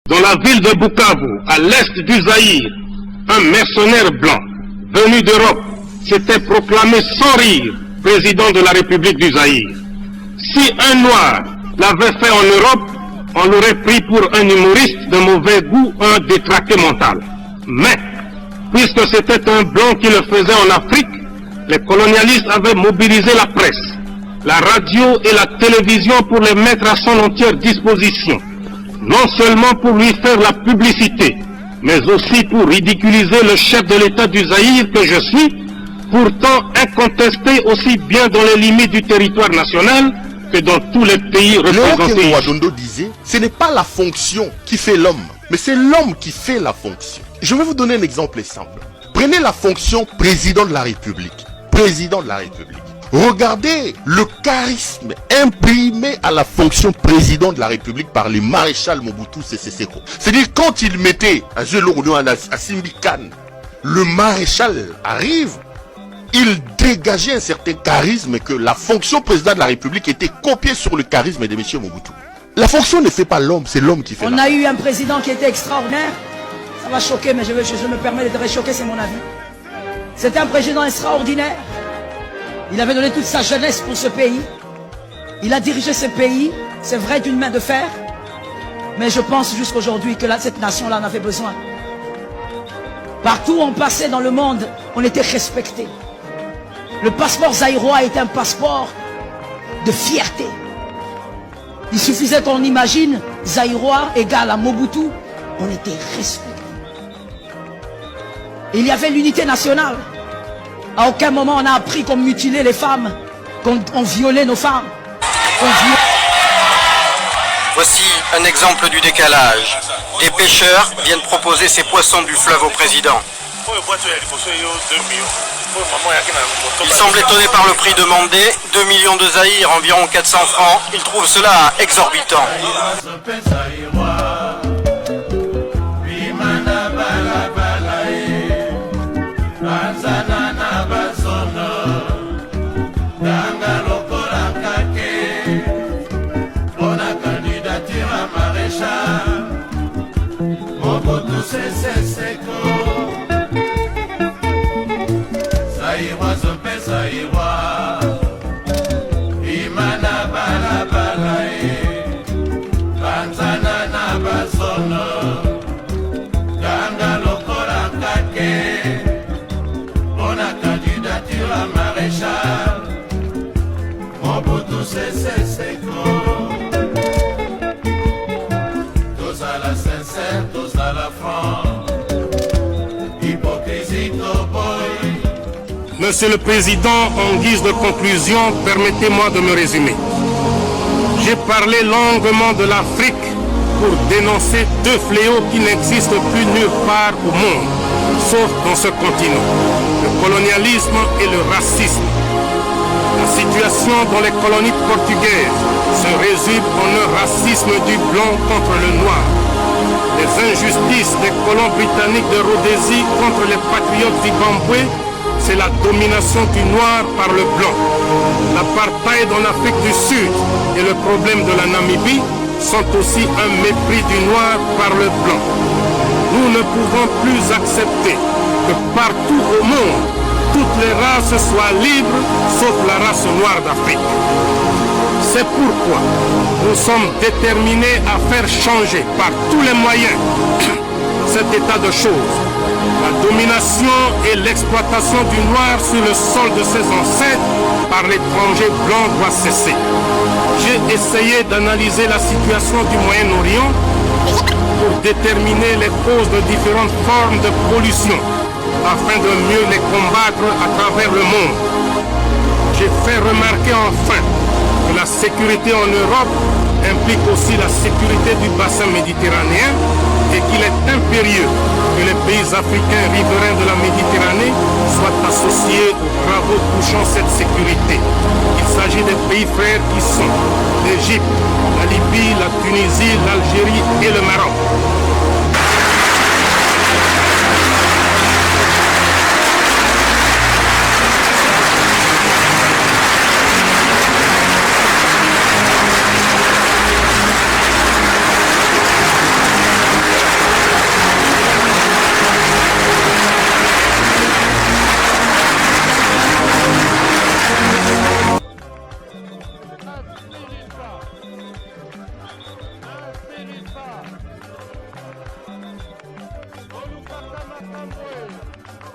Dans la ville de Bukavu, à l'est du Zaïre, un mercenaire blanc venu d'Europe s'était proclamé sans rire président de la République du Zaïre. Si un noir l'avait fait en Europe, on l'aurait pris pour un humoriste de mauvais goût, un détraqué mental. Mais, puisque c'était un blanc qui le faisait en Afrique, les colonialistes avaient mobilisé la presse, la radio et la télévision pour les mettre à son entière disposition. Non seulement pour lui faire la publicité, mais aussi pour ridiculiser le chef de l'État du Zaïre que je suis, pourtant incontesté aussi bien dans les limites du territoire national que dans tous les pays représentés. Léon Wadondo disait, ce n'est pas la fonction qui fait l'homme, mais c'est l'homme qui fait la fonction. Je vais vous donner un exemple simple. Prenez la fonction président de la République. Président de la République. Regardez le charisme imprimé à la fonction président de la République par le maréchal Mobutu Sese Seko. C'est-à-dire quand il mettait à Simbikan, le maréchal arrive, il dégageait un certain charisme que la fonction président de la République était copiée sur le charisme de M. Mobutu. La fonction ne fait pas l'homme, c'est l'homme qui fait On a eu un président qui était extraordinaire. Ça va choquer, mais je me permets de réchoquer, c'est mon avis. C'était un président extraordinaire. Il avait donné toute sa jeunesse pour ce pays. Il a dirigé ce pays, c'est vrai, d'une main de fer. Mais je pense jusqu'aujourd'hui que cette nation-là en avait besoin. Partout où on passait dans le monde, on était respecté. Le passeport zaïrois était un passeport de fierté. Il suffisait qu'on imagine Zaïrois égal à Mobutu, on était respecté. Il y avait l'unité nationale. À aucun moment on a appris qu'on mutilait les femmes, qu'on violait nos femmes. Voici un exemple du décalage. Des pêcheurs viennent proposer ces poissons du fleuve au président. Il semble étonné par le prix demandé, 2 millions de Zaïre, environ 400 francs. Il trouve cela exorbitant. Monsieur le Président, en guise de conclusion, permettez-moi de me résumer. J'ai parlé longuement de l'Afrique pour dénoncer deux fléaux qui n'existent plus nulle part au monde, sauf dans ce continent, le colonialisme et le racisme. La situation dans les colonies portugaises se résume en un racisme du blanc contre le noir. Les injustices des colons britanniques de Rhodésie contre les patriotes zimbabwe, c'est la domination du noir par le blanc. L'apartheid en Afrique du Sud et le problème de la Namibie sont aussi un mépris du noir par le blanc. Nous ne pouvons plus accepter que partout au monde, toutes les races soient libres, sauf la race noire d'Afrique. C'est pourquoi nous sommes déterminés à faire changer par tous les moyens cet état de choses. La domination et l'exploitation du noir sur le sol de ses ancêtres par l'étranger blanc doit cesser. J'ai essayé d'analyser la situation du Moyen-Orient pour déterminer les causes de différentes formes de pollution afin de mieux les combattre à travers le monde. J'ai fait remarquer enfin que la sécurité en Europe implique aussi la sécurité du bassin méditerranéen et qu'il est impérieux que les pays africains riverains de la Méditerranée soient associés aux travaux touchant cette sécurité. Il s'agit des pays frères qui sont l'Égypte, la Libye, la Tunisie, l'Algérie et le Maroc.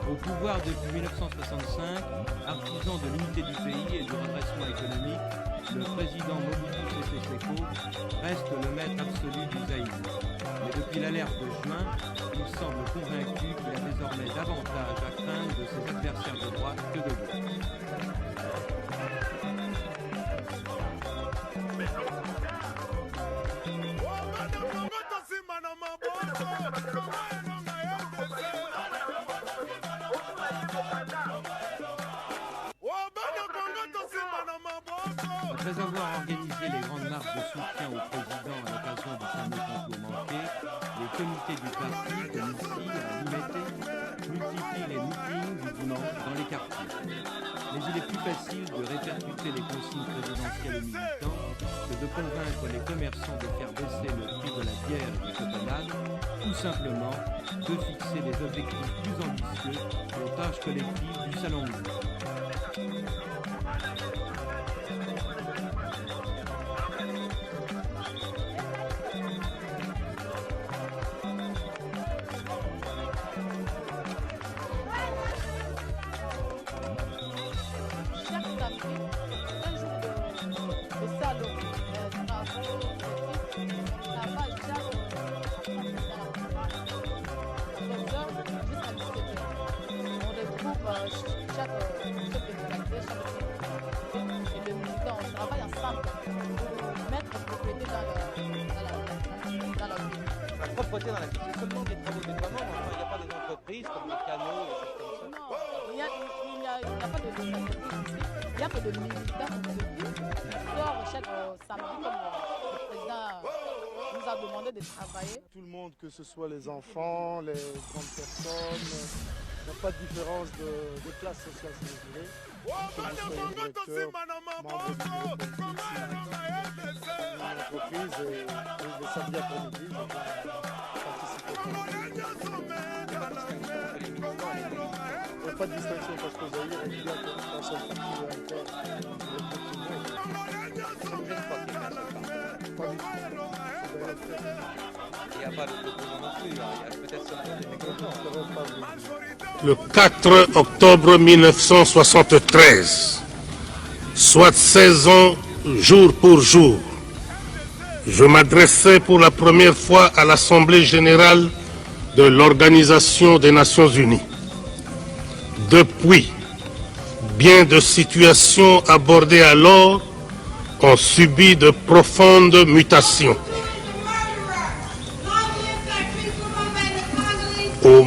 Au pouvoir depuis 1965, artisan de l'unité du pays et du redressement économique, le président Mobutu Sese Seko reste le maître absolu du Zaïre. Mais depuis l'alerte de juin, il semble convaincu qu'il a désormais davantage à craindre de ses adversaires de droite que de gauche. Après avoir organisé les grandes marches de soutien au président à l'occasion du fameux complot manqué, les comités du parti, comme ici, à Limete, multiplient les meetings du dimanche dans les quartiers. Mais il est plus facile de répercuter les consignes présidentielles aux militants que de convaincre les commerçants de faire baisser le prix de la bière et du chocolat, ou simplement de fixer des objectifs plus ambitieux aux tâches collectives du Salon de l'Eau. La propreté dans la ville, c'est seulement des travaux de déploiement, il n'y a pas des entreprises comme des canaux, des choses comme ça. Non, il n'y a pas de entreprise ici. Il n'y a que de militants qui sortent chaque samedi comme le président nous a demandé de travailler. Tout le monde, que ce soit les enfants, les grandes personnes, il n'y a pas de différence de classe sociale si vous voulez. Que vous soyez directeur, membre du bureau politique, une entreprise et le samedi après-midi, je vais participer. Il n'y a pas de distinction parce qu'au Zaïre, on dit bien qu'un seul parti ou un tel, Ça ne gêne pas qu'il y ait un seul parti. pas du tout. Il n'y a pas de proposant non plus, il y a peut-être seulement des mécontents. Le 4 octobre 1973, soit 16 ans jour pour jour, je m'adressais pour la première fois à l'Assemblée générale de l'Organisation des Nations Unies. Depuis, bien de situations abordées alors ont subi de profondes mutations. Au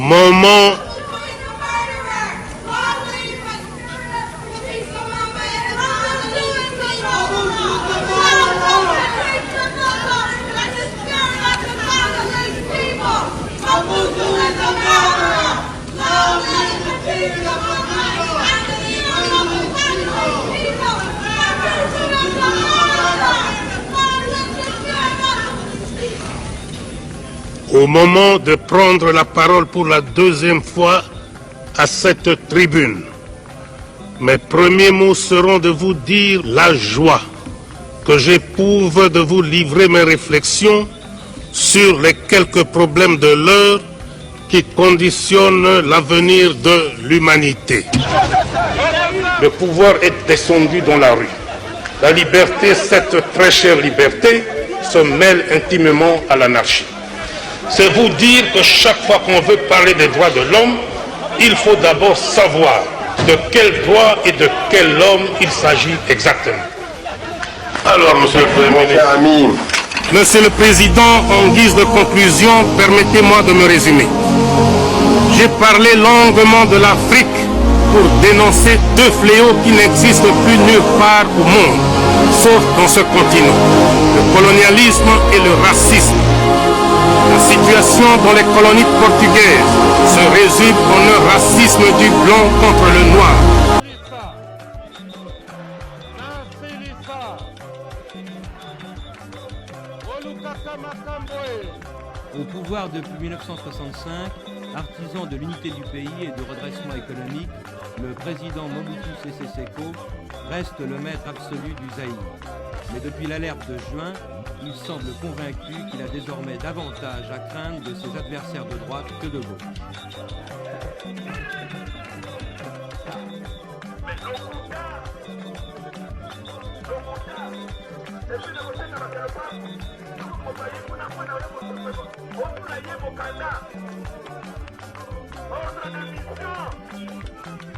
moment de prendre la parole pour la deuxième fois à cette tribune, mes premiers mots seront de vous dire la joie que j'éprouve de vous livrer mes réflexions sur les quelques problèmes de l'heure qui conditionnent l'avenir de l'humanité. Le pouvoir est descendu dans la rue. La liberté, cette très chère liberté, se mêle intimement à l'anarchie. C'est vous dire que chaque fois qu'on veut parler des droits de l'homme, il faut d'abord savoir de quel droit et de quel homme il s'agit exactement. Alors, Monsieur le Premier ministre, Monsieur le Président, en guise de conclusion, permettez-moi de me résumer. J'ai parlé longuement de l'Afrique pour dénoncer deux fléaux qui n'existent plus nulle part au monde, sauf dans ce continent, le colonialisme et le racisme. La situation dans les colonies portugaises se résume en un racisme du blanc contre le noir. Au pouvoir depuis 1965, artisan de l'unité du pays et du redressement économique, le président Mobutu Sese Seko reste le maître absolu du Zaïre. Mais depuis l'alerte de juin, il semble convaincu qu'il a désormais davantage à craindre de ses adversaires de droite que de gauche.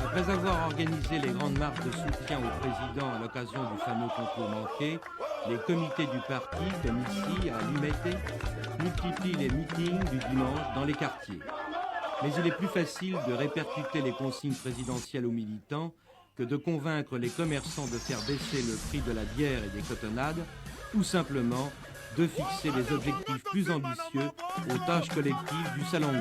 Après avoir organisé les grandes marches de soutien au président à l'occasion du fameux complot manqué, les comités du parti, comme ici à Limete, multiplient les meetings du dimanche dans les quartiers. Mais il est plus facile de répercuter les consignes présidentielles aux militants que de convaincre les commerçants de faire baisser le prix de la bière et des cotonnades, ou simplement de fixer des objectifs plus ambitieux aux tâches collectives du Salongo.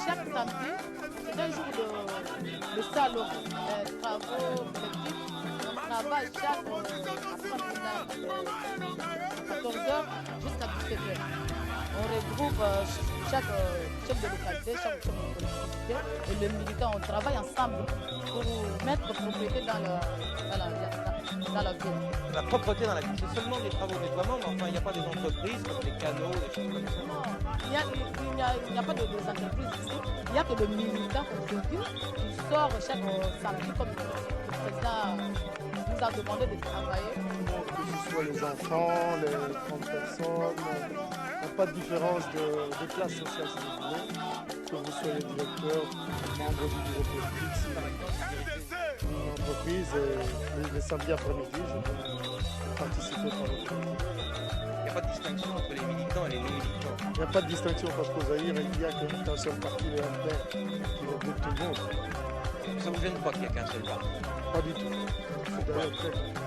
Chaque samedi, c'est un jour de salon, travaux collectifs. On travaille chaque après 14h jusqu'à 17h. On regroupe chaque chef de localité, chaque chef de collectivité et le militant. On travaille ensemble pour mettre propriété dans la ville. La propreté dans la ville, c'est seulement des travaux de nettoiement, mais enfin, il n'y a pas des entreprises comme des canaux, des choses comme ça. Non, il n'y a pas des entreprises ici. Il n'y a que des militants convaincus qui sortent chaque samedi comme le président nous a demandé de travailler. Que ce soit les enfants, les grandes personnes, il n'y a pas de différence de classe sociale si vous voulez. Que vous soyez directeur, membre du bureau politique, si une entreprise, et les samedis après-midi, je peux participer par le comité. Il n'y a pas de distinction entre les militants et les non-militants. Il n'y a pas de distinction parce qu'au Zaïre, il n'y a qu'un seul parti, le MPR, qui regroupe tout le monde. Ça vous gêne pas qu'il n'y a qu'un seul parti? Pas du tout. Je suis d'ailleurs très content.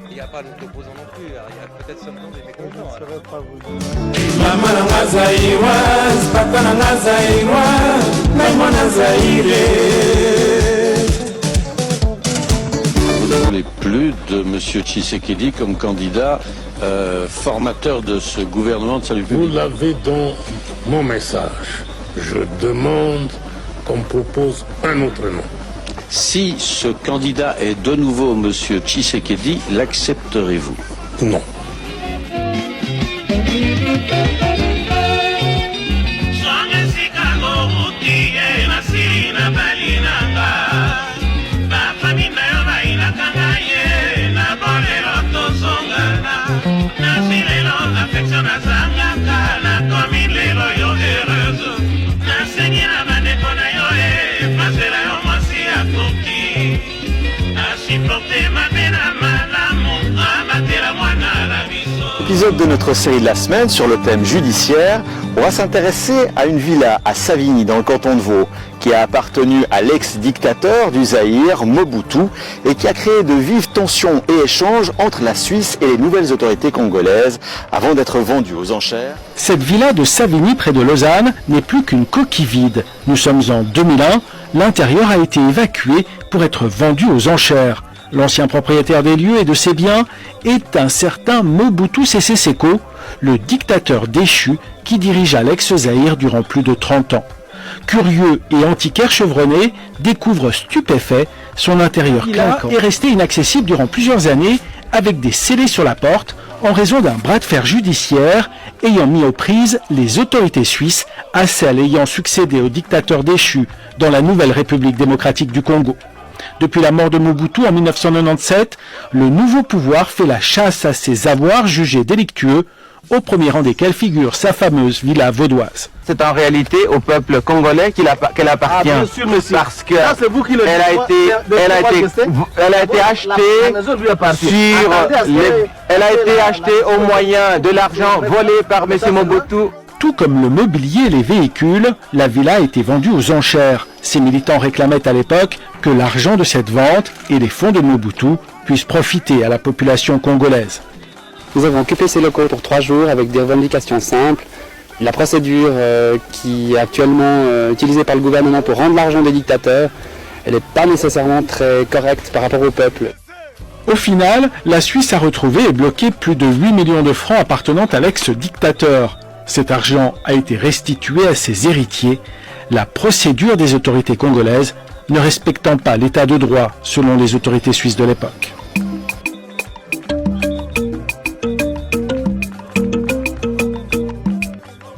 Il n'y a pas d'opposants non plus, alors il y a peut-être seulement des Je mécontents. ne saurais pas vous dire. Vous ne voulez plus de M. Tshisekedi comme candidat formateur de ce gouvernement de salut public? Vous l'avez dans mon message. Je demande qu'on propose un autre nom. Si ce candidat est de nouveau M. Tshisekedi, l'accepterez-vous? Non. Épisode de notre série de la semaine sur le thème judiciaire, on va s'intéresser à une villa à Savigny dans le canton de Vaud qui a appartenu à l'ex-dictateur du Zaïre, Mobutu, et qui a créé de vives tensions et échanges entre la Suisse et les nouvelles autorités congolaises avant d'être vendue aux enchères. Cette villa de Savigny près de Lausanne n'est plus qu'une coquille vide. Nous sommes en 2001, l'intérieur a été évacué pour être vendu aux enchères. L'ancien propriétaire des lieux et de ses biens est un certain Mobutu Sese Seko, le dictateur déchu qui dirigea l'ex-Zaïre durant plus de 30 ans. Curieux et antiquaire chevronné, découvre stupéfait son intérieur clinquant est resté inaccessible durant plusieurs années avec des scellés sur la porte en raison d'un bras de fer judiciaire ayant mis aux prises les autorités suisses à celles ayant succédé au dictateur déchu dans la nouvelle République démocratique du Congo. Depuis la mort de Mobutu en 1997, le nouveau pouvoir fait la chasse à ses avoirs jugés délictueux, au premier rang desquels figure sa fameuse villa vaudoise. C'est en réalité au peuple congolais qu'elle appartient. Ah, bien sûr, monsieur. Parce que ça, c'est vous qui le elle a été achetée elle a été achetée au moyen de l'argent volé par M. Mobutu. Tout comme le mobilier et les véhicules, la villa a été vendue aux enchères. Ces militants réclamaient à l'époque que l'argent de cette vente et les fonds de Mobutu puissent profiter à la population congolaise. Nous avons occupé ces locaux pour 3 jours avec des revendications simples. La procédure qui est actuellement utilisée par le gouvernement pour rendre l'argent des dictateurs, elle n'est pas nécessairement très correcte par rapport au peuple. Au final, la Suisse a retrouvé et bloqué plus de 8 millions de francs appartenant à l'ex-dictateur. Cet argent a été restitué à ses héritiers. la procédure des autorités congolaises, ne respectant pas l'état de droit selon les autorités suisses de l'époque.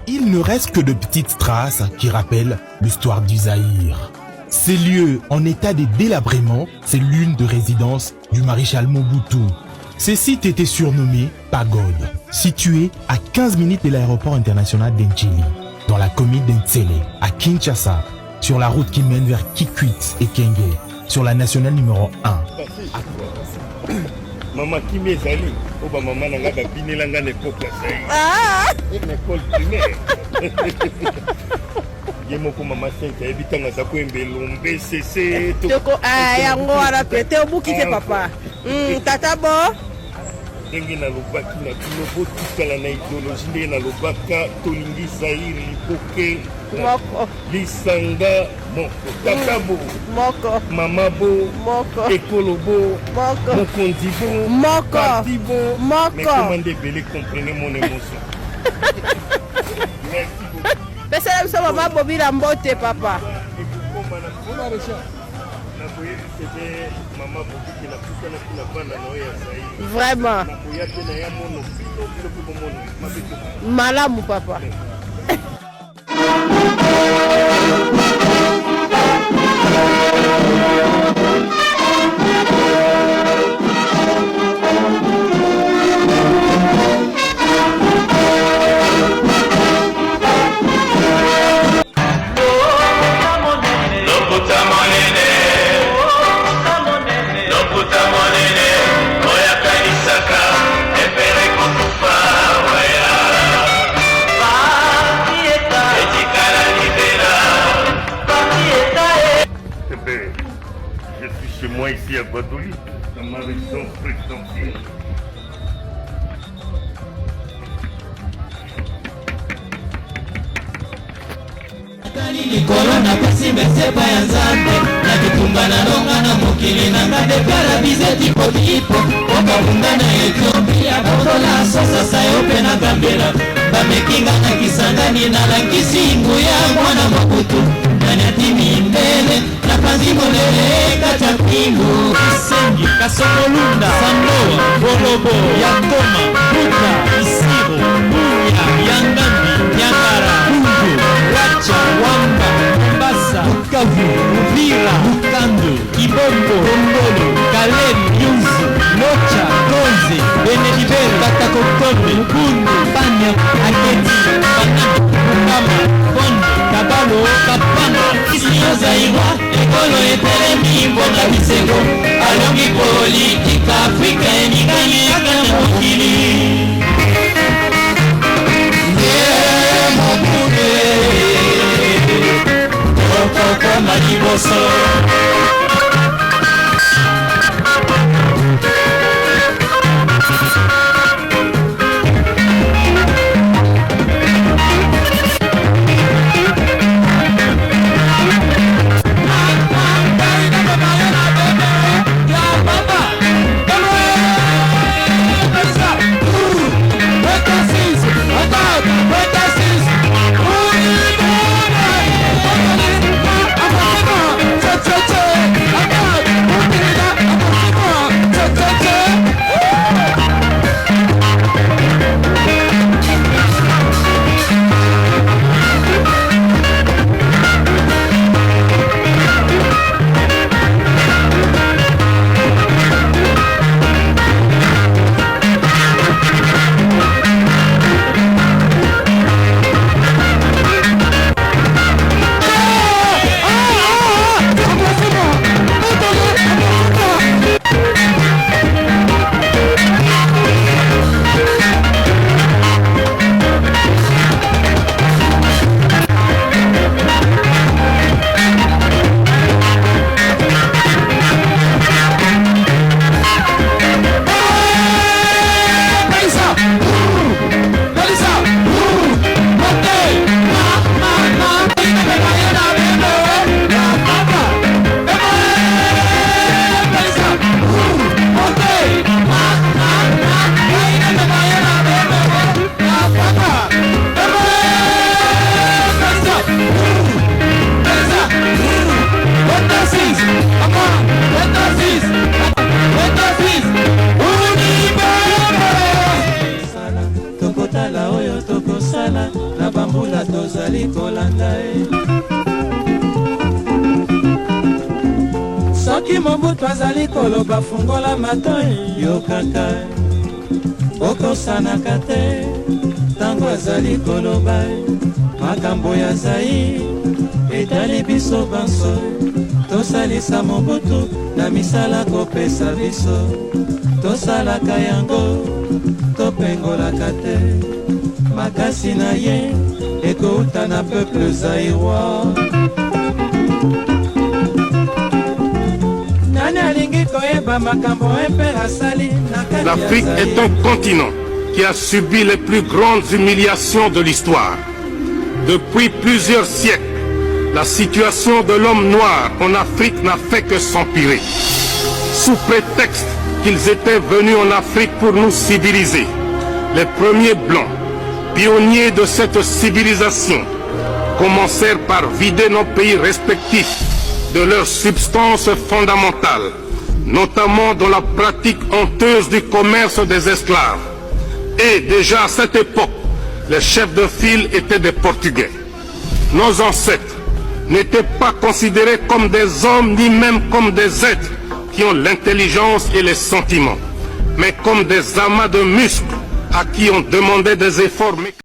Il ne reste que de petites traces qui rappellent l'histoire du Zaïre. Ces lieux en état de délabrement, c'est l'une de résidence du maréchal Mobutu. Ces sites étaient surnommés Pagode, situés à 15 minutes de l'aéroport international d'Entchili, dans la commune d'Entsele, à Kinshasa, sur la route qui mène vers Kikwit et Kenge, sur la nationale numéro 1. Maman Kimi Zali, oba maman nanga ba binelanga l'époque là. L'école primaire. Yemoko mama sente ebitanga za kwembe lombe cc toko yango ara pete obukite papa. Tata bo ndenge na lobaki na bino botikala na idéologie ndenge na lobaka tolingi Zaïre liboke moko lisanga moko tata bo moko mama bo moko ekolo bo moko mokonzi bo moko parti bo moko. mais comment débele comprenez mon émotion. Merci beaucoup. Pesala biso mama bobila mbote papa. Vraiment. Malamu papa. Je suis chez moi ici à Guadeloupe, dans ma résidence présidentielle. likolo na pesi mesepa ya nzambe na bitumba na longa na mokili na nga depara bizeti potipo okabunga na Ethiopia botola sosasa yo mpe na gambela bamekinga na kisangani nalangisi nguya mwana Mobutu nanyatimi mbele na panzi molele kati ya pingo Isengi, Kasokolunda, Sandoa, Bolobo, Yakoma, Buka, Isiro, Bunya, Yangambi, Nyangara, Kundu, Wacha, Wamba, Mombasa, Bukavu, Uvira, Bukando, Kibombo, Rondolo, Kalemi, Yuzu, Locha, Konze, Benedibel, Katakokombe, Mukundu, Banya, Aketi, Banana, Bukama, Bondo, Kabalo, Kapana, Kisio Zaïwa, Ekolo etelemi mbonga bisengo, alongi politika Afrika enikanye aka na mokili. Mobutu, okokoma liboso. mbula tozali kolanda ye. Soki Mobutu azali koloba fungola matoi yokaka okosanaka te tango azali koloba makambo ya Zaïre etali biso banso tosalisa Mobutu na misala kopesa biso tosalaka yango topengolaka te makasi na ye ekouta na peuple zaïrois. L'Afrique est un continent qui a subi les plus grandes humiliations de l'histoire. Depuis plusieurs siècles, la situation de l'homme noir en Afrique n'a fait que s'empirer. Sous prétexte qu'ils étaient venus en Afrique pour nous civiliser, les premiers blancs, pionniers de cette civilisation, commencèrent par vider nos pays respectifs de leur substance fondamentale, notamment dans la pratique honteuse du commerce des esclaves. Et déjà à cette époque, les chefs de file étaient des Portugais. Nos ancêtres n'étaient pas considérés comme des hommes ni même comme des êtres qui ont l'intelligence et les sentiments, mais comme des amas de muscles à qui on demandait des efforts mécaniques.